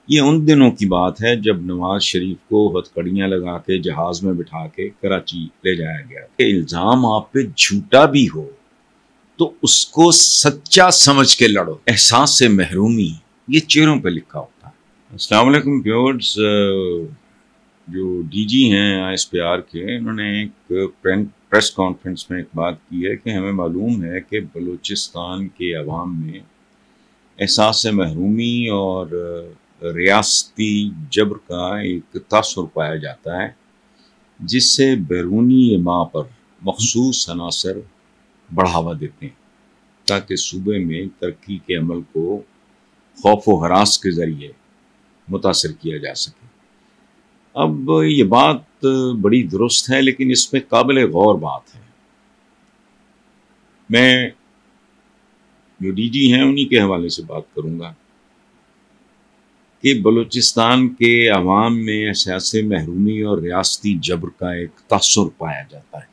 ये उन दिनों की बात है जब नवाज शरीफ को हथकड़ियां लगा के जहाज में बिठा के कराची ले जाया गया। कि इल्जाम आप पे झूठा भी हो तो उसको सच्चा समझ के लड़ो। एहसास से महरूमी ये चेहरों पे लिखा होता है। अस्सलाम वालेकुम व्यूअर्स, जो डीजी हैं ISPR के, उन्होंने एक प्रेस कॉन्फ्रेंस में एक बात की है कि हमें मालूम है कि बलूचिस्तान के अवाम में एहसास से महरूमी और रियासती जबर का एक तासुर पाया जाता है, जिससे बैरूनी माह पर मखसूस अनासर बढ़ावा देते हैं ताकि सूबे में तरक्की के अमल को खौफ व हरास के ज़रिए मुतासर किया जा सके। अब ये बात बड़ी दुरुस्त है, लेकिन इसमें काबिल गौर बात है। मैं जो डीजी हैं उन्हीं के हवाले से बात करूँगा कि बलूचिस्तान के अवाम में एहसास महरूमी और रियासती जबर का एक तासुर पाया जाता है।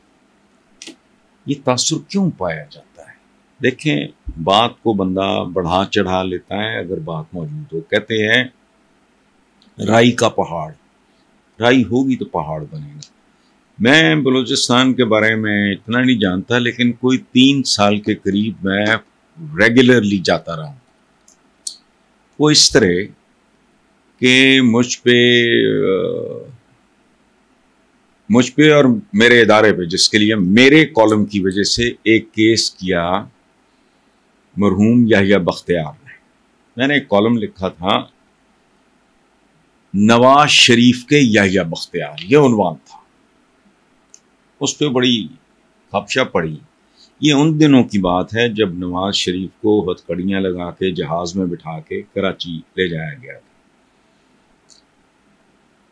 ये तासुर क्यों पाया जाता है? देखें, बात को बंदा बढ़ा चढ़ा लेता है अगर बात मौजूद हो। कहते हैं राई का पहाड़, राई होगी तो पहाड़ बनेगा। मैं बलूचिस्तान के बारे में इतना नहीं जानता, लेकिन कोई 3 साल के करीब मैं रेगुलरली जाता रहा हूँ। वो इस तरह कि मुझ पे और मेरे इदारे पे, जिसके लिए मेरे कॉलम की वजह से एक केस किया मरहूम याहिया बख्तियार ने। मैंने एक कॉलम लिखा था नवाज शरीफ के याहिया बख्तियार, ये उन्वान था। उस पर बड़ी खपशा पड़ी। ये उन दिनों की बात है जब नवाज शरीफ को हथकड़ियां लगा के जहाज में बिठा के कराची ले जाया गया था।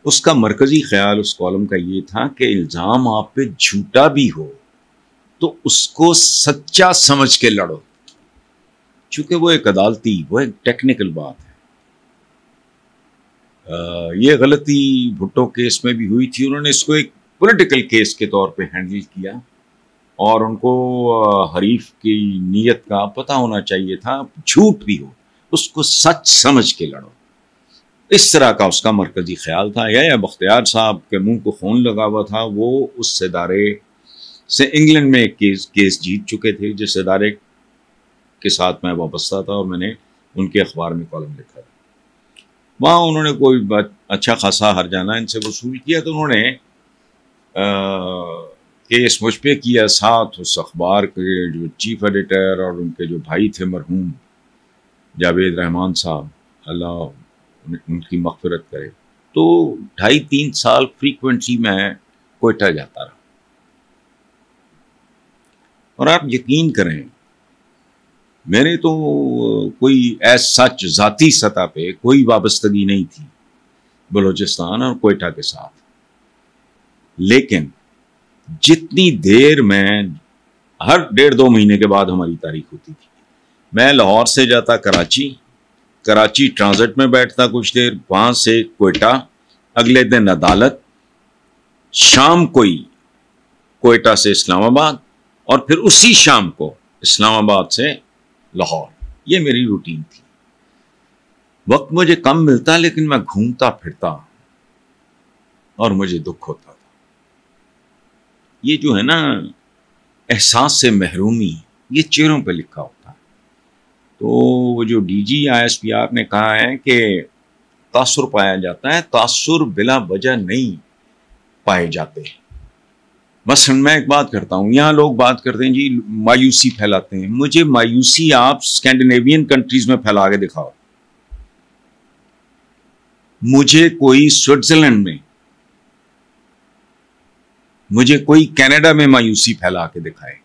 उसका मरकजी ख्याल उस कॉलम का ये था कि इल्जाम आप पे झूठा भी हो तो उसको सच्चा समझ के लड़ो। चूंकि वो एक अदालती, वो एक टेक्निकल बात है। ये गलती भुट्टो केस में भी हुई थी। उन्होंने इसको एक पॉलिटिकल केस के तौर पे हैंडल किया और उनको हरीफ की नीयत का पता होना चाहिए था। झूठ भी हो उसको सच समझ के लड़ो, इस तरह का उसका मरकजी ख्याल था। या बख्तियार साहब के मुंह को खून लगा हुआ था। वो उस इदारे से इंग्लैंड में एक केस जीत चुके थे, जिस इदारे के साथ मैं वाबस्ता था और मैंने उनके अखबार में कॉलम लिखा था। वहाँ उन्होंने कोई अच्छा खासा हर्जाना इनसे वसूल किया, तो उन्होंने केस मुझ पे किया। साथ उस अखबार के जो चीफ एडिटर और उनके जो भाई थे मरहूम जावेद रहमान साहब, अल्लाह उनकी मग़फ़िरत करे, तो 2.5-3 साल फ्रीक्वेंटली मैं कोयटा जाता रहा। और आप यकीन करें, मेरे तो कोई सच ज़ाती सतह पे कोई वाबस्तगी नहीं थी बलूचिस्तान और कोयटा के साथ, लेकिन जितनी देर मैं, हर 1.5-2 महीने के बाद हमारी तारीख होती थी, मैं लाहौर से जाता कराची ट्रांजिट में बैठता कुछ देर, वहां से कोयटा, अगले दिन अदालत, शाम कोई कोयटा से इस्लामाबाद और फिर उसी शाम को इस्लामाबाद से लाहौर। ये मेरी रूटीन थी। वक्त मुझे कम मिलता, लेकिन मैं घूमता फिरता और मुझे दुख होता था। ये जो है ना एहसास से महरूमी, ये चेहरों पे लिखा होता है। तो वो जो डीजी ISPR ने कहा है कि तासुर पाया जाता है, तासुर बिला वजह नहीं पाए जाते। बस मैं एक बात करता हूँ, यहाँ लोग बात करते हैं जी मायूसी फैलाते हैं। मुझे मायूसी आप स्कैंडिनेवियन कंट्रीज में फैला के दिखाओ। मुझे कोई स्विट्जरलैंड में, मुझे कोई कनाडा में मायूसी फैला के दिखाए।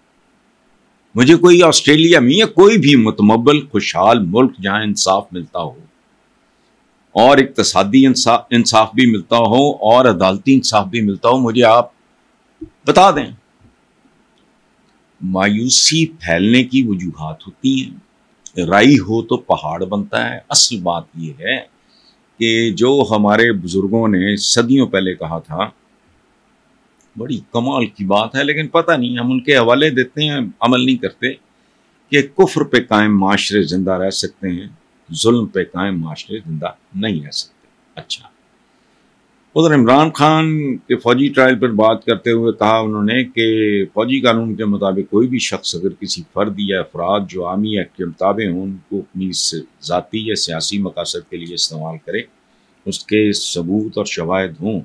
मुझे कोई ऑस्ट्रेलिया में या कोई भी मुतमब्बल खुशहाल मुल्क जहां इंसाफ मिलता हो और इक्तसादी इंसाफ भी मिलता हो और अदालती इंसाफ भी मिलता हो, मुझे आप बता दें। मायूसी फैलने की वजूहात होती हैं। राई हो तो पहाड़ बनता है। असल बात यह है कि जो हमारे बुजुर्गों ने सदियों पहले कहा था, बड़ी कमाल की बात है, लेकिन पता नहीं, हम उनके हवाले देते हैं, अमल नहीं करते, कि कुफ्र पे कायम माशरे जिंदा रह सकते हैं जुल्म पे कायम माशरे जिंदा नहीं रह सकते। अच्छा, उधर इमरान खान के फौजी ट्रायल पर बात करते हुए कहा उन्होंने कि फौजी कानून के मुताबिक कोई भी शख्स अगर किसी फर्द या अफराद जो आर्मी एक्ट के मुताबिक हों उनको अपनी ज़ाती या सियासी मकासद के लिए इस्तेमाल करे, उसके सबूत और शवाहिद हों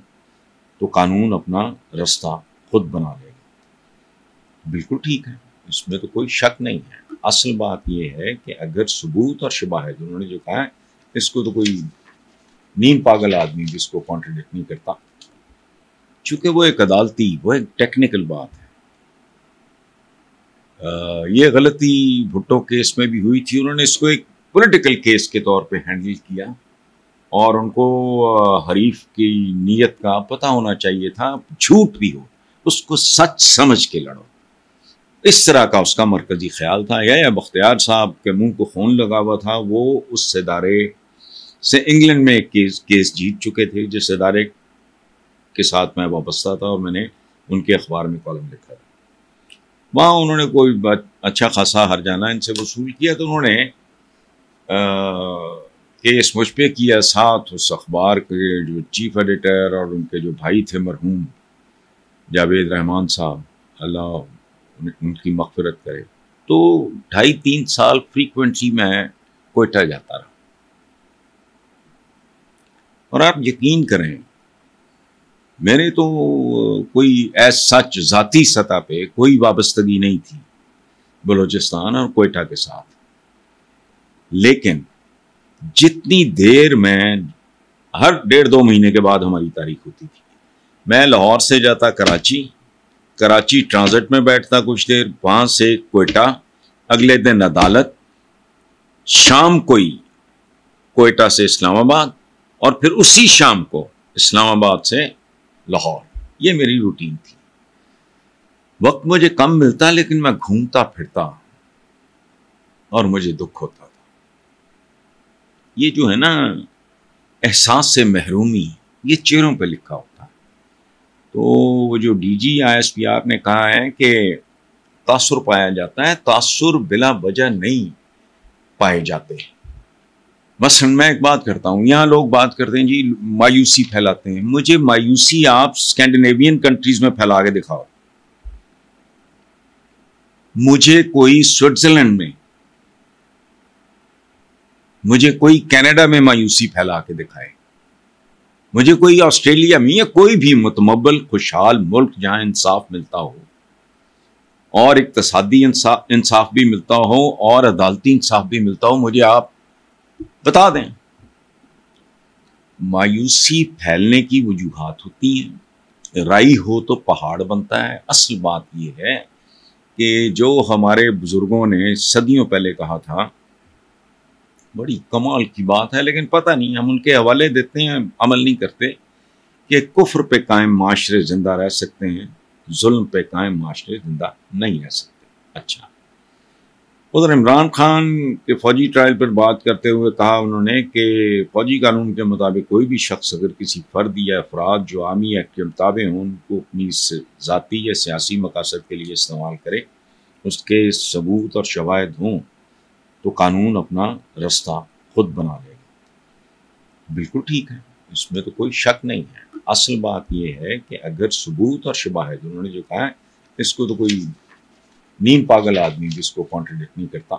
तो कानून अपना रास्ता खुद बना लेगा। बिल्कुल ठीक है, इसमें तो कोई शक नहीं है। असल बात यह है कि अगर सबूत और शवाहिद, उन्होंने जो कहा है इसको तो कोई नीम पागल आदमी भी इसको कॉन्ट्रडिक्ट नहीं करता, चूंकि वो एक अदालती, वो एक टेक्निकल बात है। ये गलती भुट्टो केस में भी हुई थी, उन्होंने इसको एक पॉलिटिकल केस के तौर पे हैंडल किया और उनको हरीफ की नीयत का पता होना चाहिए था, झूठ भी हो उसको सच समझ के लड़ो, इस तरह का उसका मरकजी ख्याल था। या बख्तियार साहब के मुंह को खून लगा हुआ था, वो उस इदारे से इंग्लैंड में एक केस जीत चुके थे जिस इदारे के साथ मैं वाबस्ता था और मैंने उनके अखबार में कॉलम लिखा था। वहाँ उन्होंने कोई अच्छा खासा हर्जाना इनसे वसूल किया, तो उन्होंने केस मुझ पे किया, साथ उस अखबार के जो चीफ एडिटर और उनके जो भाई थे मरहूम जावेद रहमान साहब, अल्लाह उनकी मग़फ़िरत करे। तो 2.5-3 साल फ्रीक्वेंटली मैं कोयटा जाता रहा। और आप यकीन करें, मेरे तो कोई ऐसा सच ज़ाती सतह पे कोई वाबस्तगी नहीं थी बलूचिस्तान और कोयटा के साथ, लेकिन जितनी देर में हर 1.5-2 महीने के बाद हमारी तारीख होती थी, मैं लाहौर से जाता कराची, कराची ट्रांजिट में बैठता कुछ देर, वहाँ से कोयटा, अगले दिन अदालत, शाम कोयटा से इस्लामाबाद और फिर उसी शाम को इस्लामाबाद से लाहौर। ये मेरी रूटीन थी। वक्त मुझे कम मिलता लेकिन मैं घूमता फिरता और मुझे दुख होता था। ये जो है ना एहसास से महरूमी, ये चेहरों पे लिखा होता है। तो वो जो डीजी ISPR ने कहा है कि तासुर पाया जाता है, तासुर बिला वजह नहीं पाए जाते। बस मैं एक बात करता हूँ, यहाँ लोग बात करते हैं जी मायूसी फैलाते हैं, मुझे मायूसी आप स्कैंडिनेवियन कंट्रीज में फैला के दिखाओ, मुझे कोई स्विट्जरलैंड में, मुझे कोई कनाडा में मायूसी फैला के दिखाए, मुझे कोई ऑस्ट्रेलिया में या कोई भी मुतमब्बल खुशहाल मुल्क जहां इंसाफ मिलता हो और इक्तसादी इंसाफ भी मिलता हो और अदालती इंसाफ भी मिलता हो, मुझे आप बता दें। मायूसी फैलने की वजूहात होती हैं, राई हो तो पहाड़ बनता है। असल बात यह है कि जो हमारे बुजुर्गों ने सदियों पहले कहा था, बड़ी कमाल की बात है, लेकिन पता नहीं हम उनके हवाले देते हैं, अमल नहीं करते, कि कुफ्र पे कायम माशरे जिंदा रह सकते हैं, जुल्म पे कायम माशरे जिंदा नहीं रह सकते। अच्छा, उधर इमरान खान के फौजी ट्रायल पर बात करते हुए कहा उन्होंने कि फौजी कानून के मुताबिक कोई भी शख्स अगर किसी फर्द या अफराद जो आर्मी एक्ट के मुताबिक हों उनको अपनी ज़ाती या सियासी मकासद के लिए इस्तेमाल करे, उसके सबूत और शवाहिद हों तो कानून अपना रास्ता खुद बना लेगा। बिल्कुल ठीक है, इसमें तो कोई शक नहीं है। असल बात यह है कि अगर सबूत और शवाहिद, उन्होंने जो कहा है इसको तो कोई नीम पागल आदमी भी इसको कॉन्ट्रडिक्ट नहीं करता,